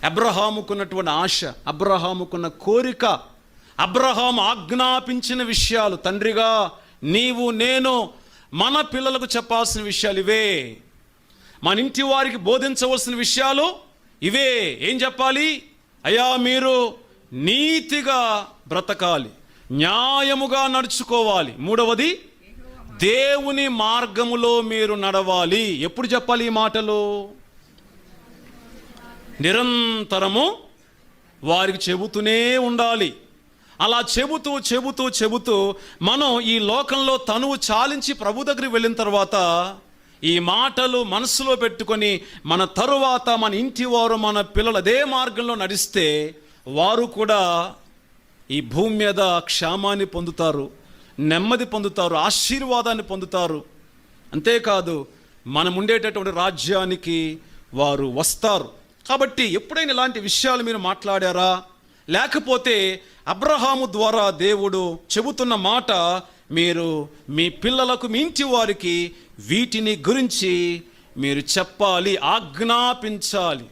అబ్రహాముకున్నటువంటి ఆశ, అబ్రహాముకున్న కోరిక, అబ్రహాము ఆజ్ఞాపించిన విషయాలు, తండ్రిగా నీవు నేను మన పిల్లలకు చెప్పాల్సిన విషయాలు ఇవే, మన ఇంటి వారికి బోధించవలసిన విషయాలు ఇవే. ఏం చెప్పాలి? అయ్యా మీరు నీతిగా బ్రతకాలి, న్యాయముగా నడుచుకోవాలి. మూడవది, దేవుని మార్గములో మీరు నడవాలి. ఎప్పుడు చెప్పాలి ఈ మాటలు? నిరంతరము వారికి చెబుతూనే ఉండాలి. అలా చెబుతూ చెబుతూ చెబుతూ మనం ఈ లోకంలో తనువు చాలించి ప్రభు దగ్గరికి వెళ్ళిన తర్వాత ఈ మాటలు మనసులో పెట్టుకొని మన తరువాత మన ఇంటి వారు, మన పిల్లలు అదే మార్గంలో నడిస్తే వారు కూడా ఈ భూమి మీద క్షేమాన్ని పొందుతారు, నెమ్మది పొందుతారు, ఆశీర్వాదాన్ని పొందుతారు. అంతేకాదు మనం ఉండేటటువంటి రాజ్యానికి వారు వస్తారు. కాబట్టి ఎప్పుడైనా ఇలాంటి విషయాలు మీరు మాట్లాడారా? లేకపోతే అబ్రహాము ద్వారా దేవుడు చెబుతున్న మాట మీరు మీ పిల్లలకు, మీ ఇంటి వారికి వీటిని గురించి మీరు చెప్పాలి, ఆజ్ఞాపించాలి.